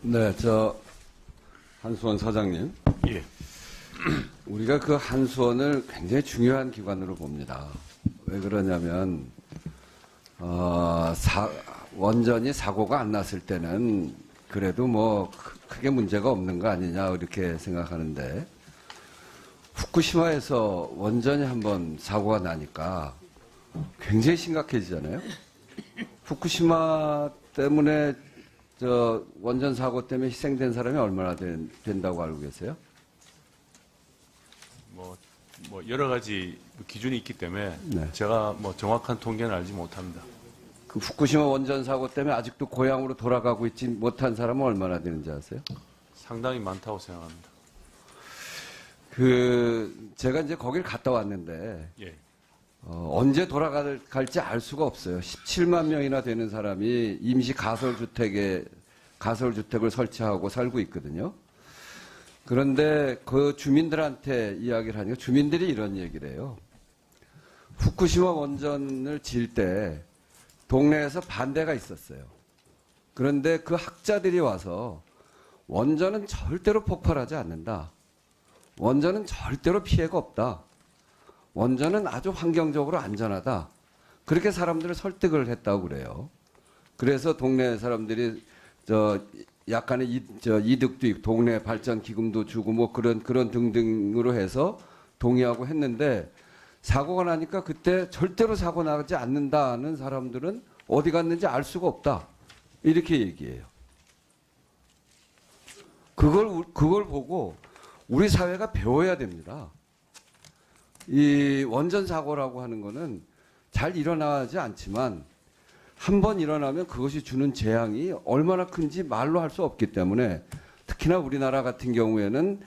네, 한수원 사장님. 예. 우리가 그 한수원을 굉장히 중요한 기관으로 봅니다. 왜 그러냐면, 원전이 사고가 안 났을 때는 그래도 뭐 크게 문제가 없는 거 아니냐, 이렇게 생각하는데, 후쿠시마에서 원전이 한번 사고가 나니까 굉장히 심각해지잖아요. 후쿠시마 때문에 원전 사고 때문에 희생된 사람이 얼마나 된다고 알고 계세요? 뭐 여러 가지 기준이 있기 때문에 네. 제가 뭐 정확한 통계는 알지 못합니다. 그 후쿠시마 원전 사고 때문에 아직도 고향으로 돌아가고 있지 못한 사람은 얼마나 되는지 아세요? 상당히 많다고 생각합니다. 제가 이제 거길 갔다 왔는데, 예. 언제 돌아갈지 알 수가 없어요. 17만 명이나 되는 사람이 임시 가설주택을 설치하고 살고 있거든요. 그런데 그 주민들한테 이야기를 하니까 주민들이 이런 얘기를 해요. 후쿠시마 원전을 질 때 동네에서 반대가 있었어요. 그런데 그 학자들이 와서 원전은 절대로 폭발하지 않는다. 원전은 절대로 피해가 없다. 원전은 아주 환경적으로 안전하다. 그렇게 사람들을 설득을 했다고 그래요. 그래서 동네 사람들이 약간의 이득도 있고 동네 발전 기금도 주고 뭐 그런 등등으로 해서 동의하고 했는데 사고가 나니까 그때 절대로 사고 나지 않는다는 사람들은 어디 갔는지 알 수가 없다. 이렇게 얘기해요. 그걸 보고 우리 사회가 배워야 됩니다. 이 원전 사고라고 하는 거는 잘 일어나지 않지만 한 번 일어나면 그것이 주는 재앙이 얼마나 큰지 말로 할 수 없기 때문에 특히나 우리나라 같은 경우에는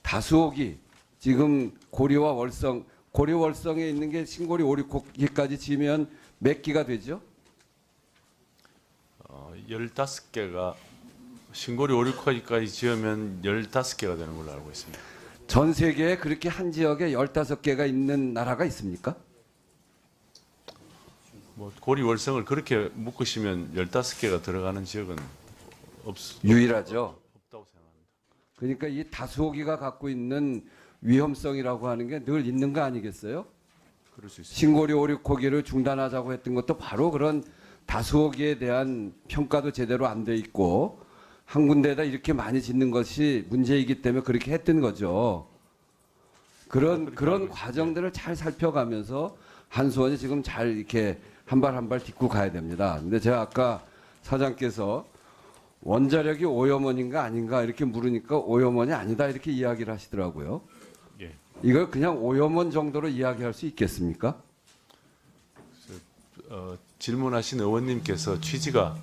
다수옥이 지금 고리와 월성에 있는 게 신고리 5, 6호기까지 지으면 몇 기가 되죠? 15개가 신고리 5, 6호기까지 지으면 15개가 되는 걸로 알고 있습니다. 전 세계에 그렇게 한 지역에 15개가 있는 나라가 있습니까? 뭐 고리 월성을 그렇게 묶으시면 15개가 들어가는 지역은 유일하죠. 없다고 생각합니다. 그러니까 이 다수호기가 갖고 있는 위험성이라고 하는 게 늘 있는 거 아니겠어요? 그럴 수 있습니다. 신고리 5, 6호기를 중단하자고 했던 것도 바로 그런 다수호기에 대한 평가도 제대로 안 돼 있고 한 군데에다 이렇게 많이 짓는 것이 문제이기 때문에 그렇게 했던 거죠. 그런 과정들을 잘 살펴가면서 한수원이 지금 잘 이렇게 한 발 한 발 딛고 가야 됩니다. 근데 제가 아까 사장께서 원자력이 오염원인가 아닌가 이렇게 물으니까 오염원이 아니다 이렇게 이야기를 하시더라고요. 예. 이걸 그냥 오염원 정도로 이야기할 수 있겠습니까? 질문하신 의원님께서 취지가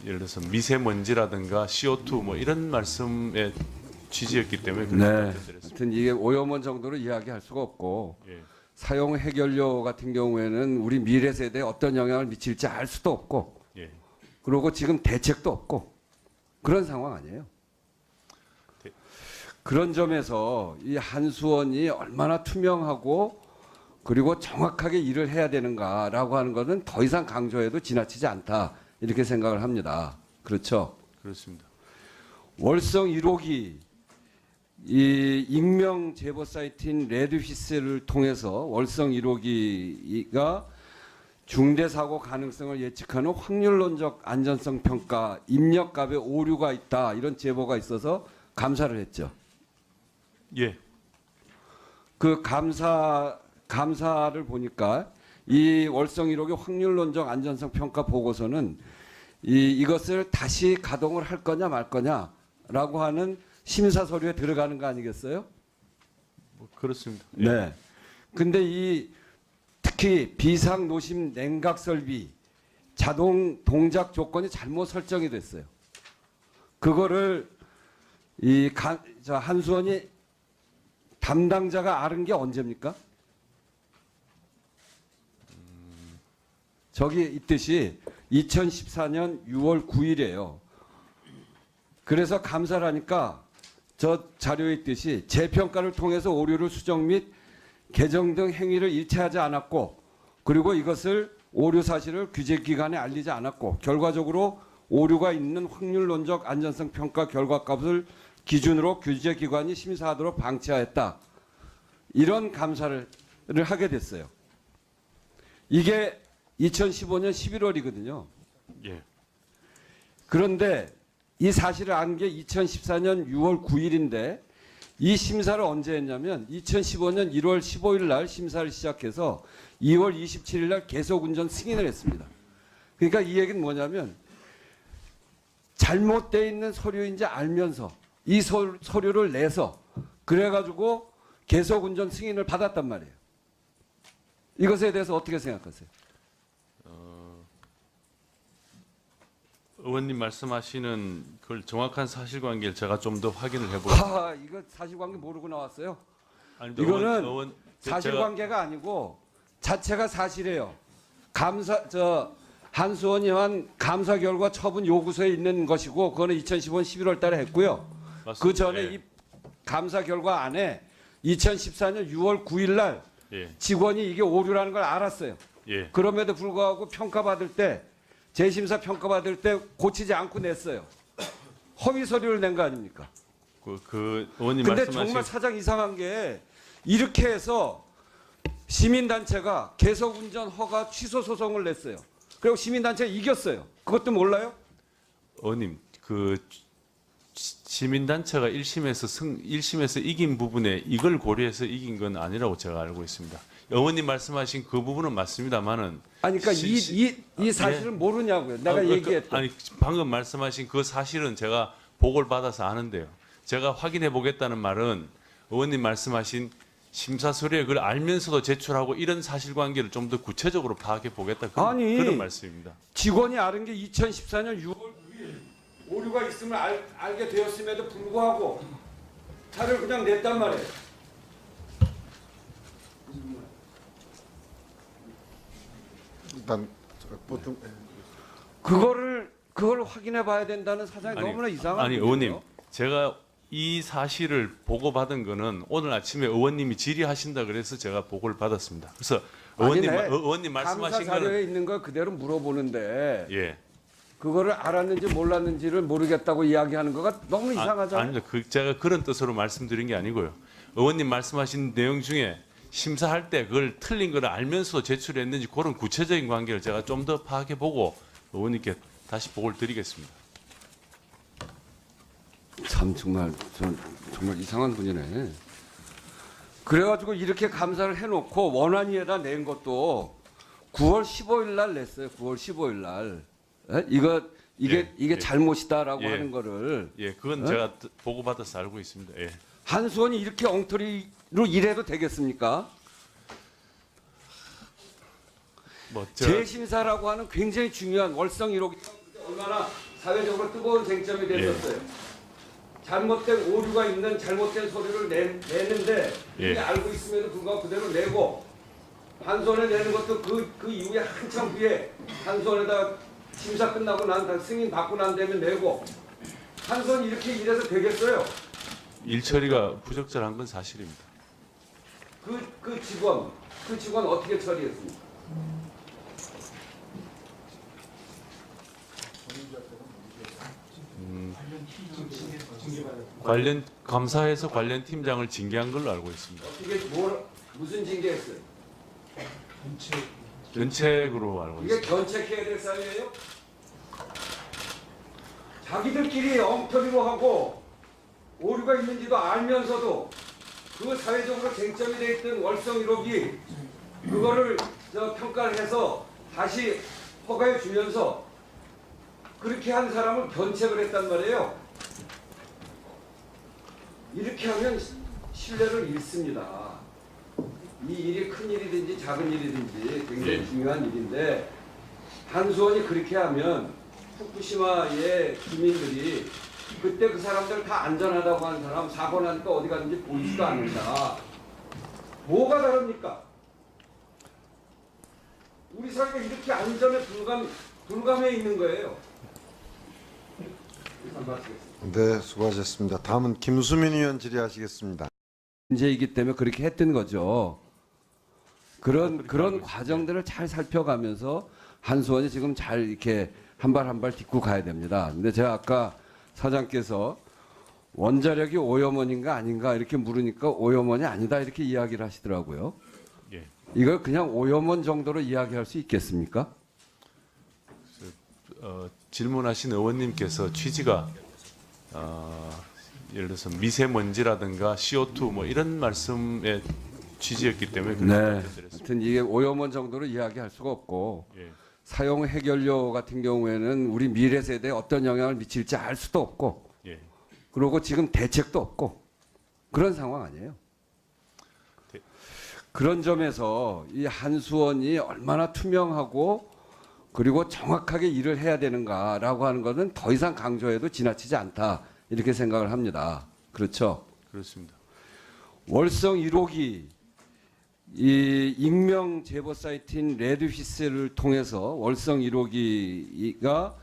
예를 들어서 미세먼지라든가 CO2 뭐 이런 말씀의 취지였기 때문에 그렇게 네. 답변드렸습니다. 하여튼 이게 오염원 정도로 이야기할 수가 없고 예. 사용 해결료 같은 경우에는 우리 미래 세대에 어떤 영향을 미칠지 알 수도 없고 예. 그리고 지금 대책도 없고 그런 상황 아니에요. 그런 점에서 이 한수원이 얼마나 투명하고 그리고 정확하게 일을 해야 되는가라고 하는 것은 더 이상 강조해도 지나치지 않다 이렇게 생각을 합니다. 그렇죠? 그렇습니다. 월성 1호기 이 익명 제보 사이트인 레드피스를 통해서 월성 1호기가 중대 사고 가능성을 예측하는 확률론적 안전성 평가 입력값에 오류가 있다 이런 제보가 있어서 감사를 했죠. 예. 그 감사를 보니까 이 월성 1호기 확률론적 안전성 평가 보고서는 이것을 다시 가동을 할 거냐 말 거냐라고 하는 심사 서류에 들어가는 거 아니겠어요? 뭐 그렇습니다. 예. 네. 근데 특히 비상 노심 냉각 설비 자동 동작 조건이 잘못 설정이 됐어요. 그거를 한수원이 담당자가 알은 게 언제입니까? 저기 있듯이 2014년 6월 9일이에요. 그래서 감사를 하니까 저 자료에 있듯이 재평가를 통해서 오류를 수정 및 개정 등 행위를 일체하지 않았고 그리고 이것을 오류 사실을 규제기관에 알리지 않았고 결과적으로 오류가 있는 확률론적 안전성 평가 결과값을 기준으로 규제기관이 심사하도록 방치하였다. 이런 감사를 하게 됐어요. 이게 2015년 11월이거든요. 예. 그런데 이 사실을 안 게 2014년 6월 9일인데 이 심사를 언제 했냐면 2015년 1월 15일 날 심사를 시작해서 2월 27일 날 계속운전 승인을 했습니다. 그러니까 이 얘기는 뭐냐면 잘못되어 있는 서류인지 알면서 이 서류를 내서 그래가지고 계속운전 승인을 받았단 말이에요. 이것에 대해서 어떻게 생각하세요? 의원님 말씀하시는 그 정확한 사실관계를 제가 좀 더 확인을 해보겠습니다. 이거 사실관계 모르고 나왔어요? 아니, 이거는 사실관계가 아니고 자체가 사실이에요. 한수원이 한 감사 결과 처분 요구서에 있는 것이고 그거는 2015년 11월 달에 했고요. 맞습니다. 그 전에 예. 이 감사 결과 안에 2014년 6월 9일 날 예. 직원이 이게 오류라는 걸 알았어요. 예. 그럼에도 불구하고 평가받을 때 재심사 평가받을 때 고치지 않고 냈어요. 허위 서류를 낸 거 아닙니까? 그 의원님 근데 말씀하신 정말 사장 이상한 게 이렇게 해서 시민단체가 계속운전 허가 취소 소송을 냈어요. 그리고 시민단체가 이겼어요. 그것도 몰라요? 의원님 그 시민단체가 1심에서 이긴 부분에 이걸 고려해서 이긴 건 아니라고 제가 알고 있습니다. 의원님 말씀하신 그 부분은 맞습니다만은 아니 그러니까 이 사실을 모르냐고요. 내가 얘기했던. 아니 방금 말씀하신 그 사실은 제가 보고를 받아서 아는데요. 제가 확인해 보겠다는 말은 의원님 말씀하신 심사 서류에 그걸 알면서도 제출하고 이런 사실관계를 좀 더 구체적으로 파악해 보겠다 그런 말씀입니다. 직원이 알은 게 2014년 6월 9일 오류가 있음을 알게 되었음에도 불구하고 차를 그냥 냈단 말이에요. 일단 보통 그걸 확인해 봐야 된다는 사장이 너무나 이상한 아니 거예요. 의원님 제가 이 사실을 보고받은 거는 오늘 아침에 의원님이 질의하신다 그래서 제가 보고를 받았습니다. 그래서 의원님 말씀하신 감사 자료에 거는 있는 걸 그대로 물어보는데 예. 그거를 알았는지 몰랐는지를 모르겠다고 이야기하는 거가 너무 이상하잖아요. 아닙니다. 제가 그런 뜻으로 말씀드린 게 아니고요. 의원님 말씀하신 내용 중에 심사할 때 그걸 틀린 걸 알면서 제출했는지 그런 구체적인 관계를 제가 좀 더 파악해 보고 의원님께 다시 보고를 드리겠습니다. 참 정말 이상한 분이네. 그래가지고 이렇게 감사를 해놓고 원안위에다 낸 것도 9월 15일 날 냈어요. 9월 15일 날. 이게 잘못이다라고 예. 하는 거를 예, 그건 제가 보고받아서 알고 있습니다. 예. 한수원이 이렇게 엉터리로 일해도 되겠습니까? 재심사라고 하는 굉장히 중요한 월성 1호기 얼마나 사회적으로 뜨거운 쟁점이 됐었어요. 잘못된 오류가 있는 잘못된 서류를 내는데 이게 알고 있음에도 불구하고 그대로 내고 한수원에 내는 것도 그 이후에 한참 후에 한수원에다 심사 끝나고 난 승인 받고 난 다음에 내고 한수원이 이렇게 일해서 되겠어요? 일 처리가 부적절한 건 사실입니다. 그 직원 어떻게 처리했습니까? 관련 감사에서 관련 팀장을 징계한 걸로 알고 있습니다. 어떻게 무슨 징계했어요? 견책으로 알고 이게 있습니다. 견책해야 될 사유예요? 자기들끼리 엉터리로 하고 오류가 있는지도 알면서도 그 사회적으로 쟁점이 돼 있던 월성 1호기 그거를 평가를 해서 다시 허가해 주면서 그렇게 한 사람을 견책을 했단 말이에요. 이렇게 하면 신뢰를 잃습니다. 이 일이 큰 일이든지 작은 일이든지 굉장히 중요한 일인데 한수원이 그렇게 하면 후쿠시마의 주민들이 그때 그 사람들 다 안전하다고 하는 사람 사고 나니까 어디 갔는지 보이지도 않는다. 뭐가 다릅니까? 우리 사회가 이렇게 안전에 불감해 있는 거예요. 네, 수고하셨습니다. 다음은 김수민 의원 질의하시겠습니다. 문제이기 때문에 그렇게 했던 거죠. 그런 과정들을 잘 살펴가면서 한수원이 지금 잘 이렇게 한 발 한 발 딛고 가야 됩니다. 근데 제가 아까 사장께서 원자력이 오염원인가 아닌가 이렇게 물으니까 오염원이 아니다 이렇게 이야기를 하시더라고요. 예. 이걸 그냥 오염원 정도로 이야기할 수 있겠습니까? 질문하신 의원님께서 취지가 예를 들어서 미세먼지라든가 CO2 뭐 이런 말씀의 취지였기 때문에 그렇게 네. 말씀드렸습니다. 하여튼 이게 오염원 정도로 이야기할 수가 없고 예. 사용 해결료 같은 경우에는 우리 미래 세대에 어떤 영향을 미칠지 알 수도 없고 예. 그리고 지금 대책도 없고 그런 상황 아니에요. 네. 그런 점에서 이 한수원이 얼마나 투명하고 그리고 정확하게 일을 해야 되는가라고 하는 것은 더 이상 강조해도 지나치지 않다 이렇게 생각을 합니다. 그렇죠? 그렇습니다. 월성 1호기 이 익명 제보 사이트인 레드피스를 통해서 월성 1호기가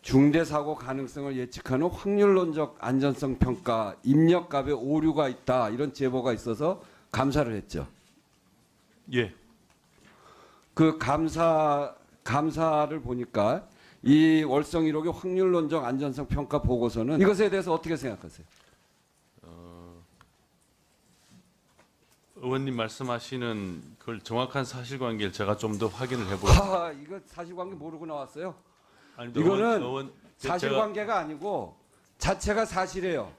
중대 사고 가능성을 예측하는 확률론적 안전성 평가 입력값에 오류가 있다 이런 제보가 있어서 감사를 했죠. 예. 그 감사를 보니까 이 월성 1호기 확률론적 안전성 평가 보고서는 이것에 대해서 어떻게 생각하세요? 의원님 말씀하시는 그걸 정확한 사실관계를 제가 좀 더 확인을 해보겠습니다. 이거 사실관계 모르고 나왔어요? 아니, 이거는 제가 사실관계가 아니고 자체가 사실이에요.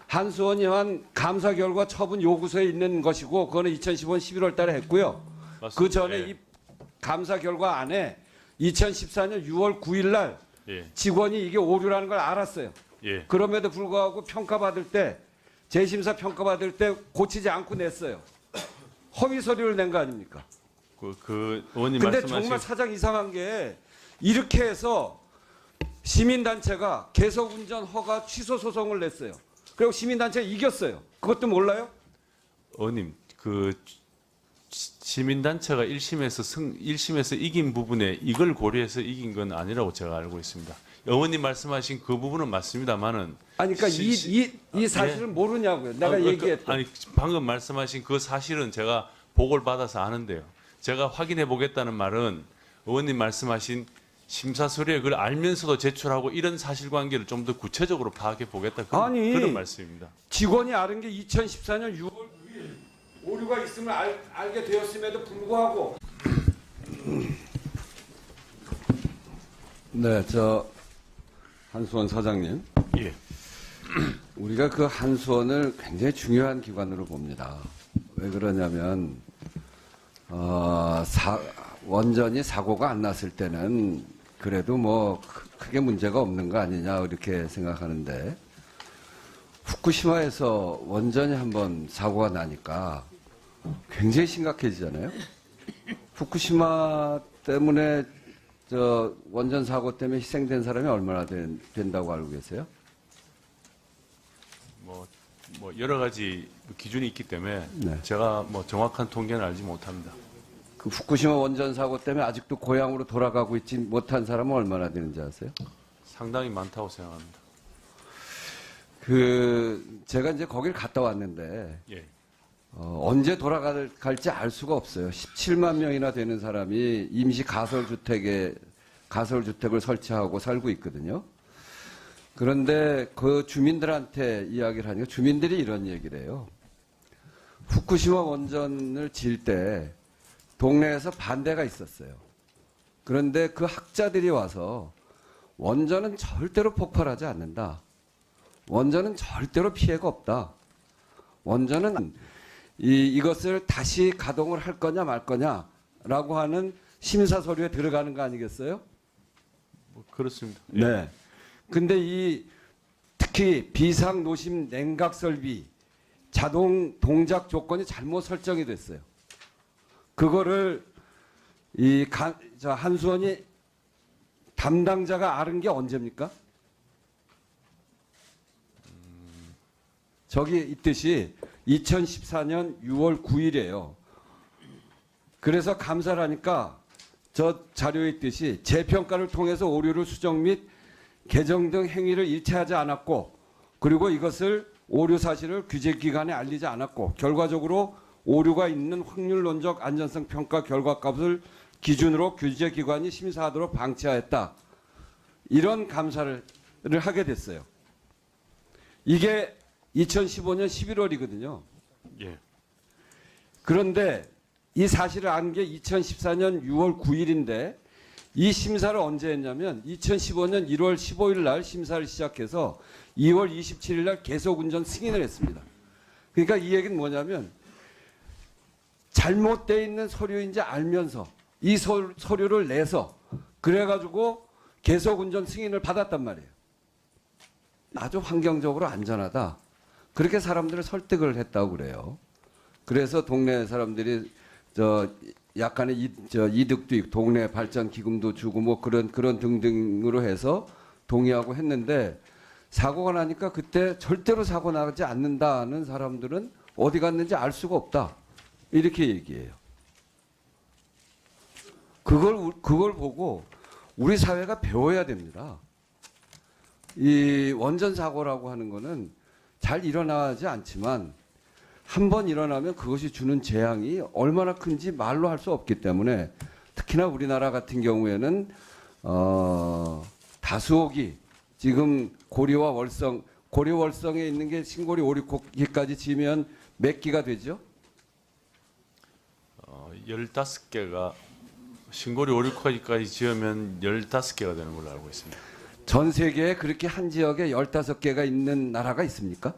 한수원이 한 감사 결과 처분 요구서에 있는 것이고 그거는 2015년 11월 달에 했고요. 맞습니다. 그 전에 예. 이 감사 결과 안에 2014년 6월 9일 날 예. 직원이 이게 오류라는 걸 알았어요. 예. 그럼에도 불구하고 평가받을 때 재심사 평가받을 때 고치지 않고 냈어요. 허위 서류를 낸 거 아닙니까? 그 의원님 근데 말씀하신 정말 사장 이상한 게 이렇게 해서 시민단체가 계속운전 허가 취소 소송을 냈어요. 그리고 시민단체가 이겼어요. 그것도 몰라요? 의원님 그 시민단체가 1심에서 이긴 부분에 이걸 고려해서 이긴 건 아니라고 제가 알고 있습니다. 의원님 말씀하신 그 부분은 맞습니다만은 아니 그러니까 이 사실을 모르냐고요. 내가 얘기했던. 아니 방금 말씀하신 그 사실은 제가 보고를 받아서 아는데요. 제가 확인해 보겠다는 말은 의원님 말씀하신 심사 서류에 그걸 알면서도 제출하고 이런 사실관계를 좀 더 구체적으로 파악해 보겠다 그런 말씀입니다. 직원이 알은 게 2014년 6월 9일 오류가 있음을 알게 되었음에도 불구하고 네, 한수원 사장님. 예. 우리가 그 한수원을 굉장히 중요한 기관으로 봅니다. 왜 그러냐면 원전이 사고가 안 났을 때는 그래도 뭐 크게 문제가 없는 거 아니냐 이렇게 생각하는데 후쿠시마에서 원전이 한번 사고가 나니까 굉장히 심각해지잖아요. 후쿠시마 때문에 원전 사고 때문에 희생된 사람이 얼마나 된다고 알고 계세요? 뭐 여러 가지 기준이 있기 때문에 네. 제가 뭐 정확한 통계는 알지 못합니다. 그 후쿠시마 원전 사고 때문에 아직도 고향으로 돌아가고 있지 못한 사람은 얼마나 되는지 아세요? 상당히 많다고 생각합니다. 제가 이제 거길 갔다 왔는데 예. 언제 돌아갈지 알 수가 없어요. 17만 명이나 되는 사람이 임시 가설주택을 설치하고 살고 있거든요. 그런데 그 주민들한테 이야기를 하니까 주민들이 이런 얘기를 해요. 후쿠시마 원전을 지을 때 동네에서 반대가 있었어요. 그런데 그 학자들이 와서 원전은 절대로 폭발하지 않는다. 원전은 절대로 피해가 없다. 원전은 이것을 다시 가동을 할 거냐 말 거냐라고 하는 심사 서류에 들어가는 거 아니겠어요? 뭐 그렇습니다. 예. 네. 근데 특히 비상 노심 냉각 설비 자동 동작 조건이 잘못 설정이 됐어요. 그거를 한수원이 담당자가 알은 게 언제입니까? 저기 있듯이 2014년 6월 9일이에요. 그래서 감사를 하니까 저 자료에 있듯이 재평가를 통해서 오류를 수정 및 개정 등 행위를 일체하지 않았고 그리고 이것을 오류 사실을 규제기관에 알리지 않았고 결과적으로 오류가 있는 확률론적 안전성 평가 결과값을 기준으로 규제기관이 심사하도록 방치하였다. 이런 감사를 하게 됐어요. 이게 2015년 11월이거든요. 예. 그런데 이 사실을 안 게 2014년 6월 9일인데 이 심사를 언제 했냐면 2015년 1월 15일 날 심사를 시작해서 2월 27일 날 계속 운전 승인을 했습니다. 그러니까 이 얘기는 뭐냐면 잘못되어 있는 서류인지 알면서 이 서류를 내서 그래가지고 계속 운전 승인을 받았단 말이에요. 아주 환경적으로 안전하다. 그렇게 사람들을 설득을 했다고 그래요. 그래서 동네 사람들이 약간의 이득도 있고 동네 발전 기금도 주고 뭐 그런 등등으로 해서 동의하고 했는데 사고가 나니까 그때 절대로 사고 나지 않는다는 사람들은 어디 갔는지 알 수가 없다. 이렇게 얘기해요. 그걸 보고 우리 사회가 배워야 됩니다. 이 원전 사고라고 하는 거는 잘 일어나지 않지만 한 번 일어나면 그것이 주는 재앙이 얼마나 큰지 말로 할 수 없기 때문에 특히나 우리나라 같은 경우에는 다수옥이 지금 고리와 월성, 고리 월성에 있는 게 신고리 5, 6호기까지 지으면 몇 기가 되죠? 15개가 신고리 5, 6호기까지 지으면 15개가 되는 걸로 알고 있습니다. 전 세계에 그렇게 한 지역에 15개가 있는 나라가 있습니까?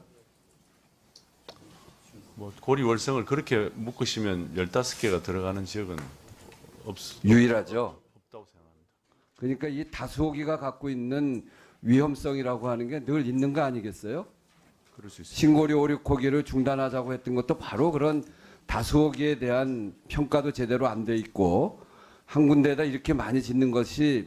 뭐 고리 월성을 그렇게 묶으시면 15개가 들어가는 지역은 유일하죠. 없다고 생각합니다. 그러니까 이 다수호기가 갖고 있는 위험성이라고 하는 게 늘 있는 거 아니겠어요? 그럴 수 있습니다. 신고리 5, 6호기를 중단하자고 했던 것도 바로 그런 다수호기에 대한 평가도 제대로 안 돼 있고 한 군데에다 이렇게 많이 짓는 것이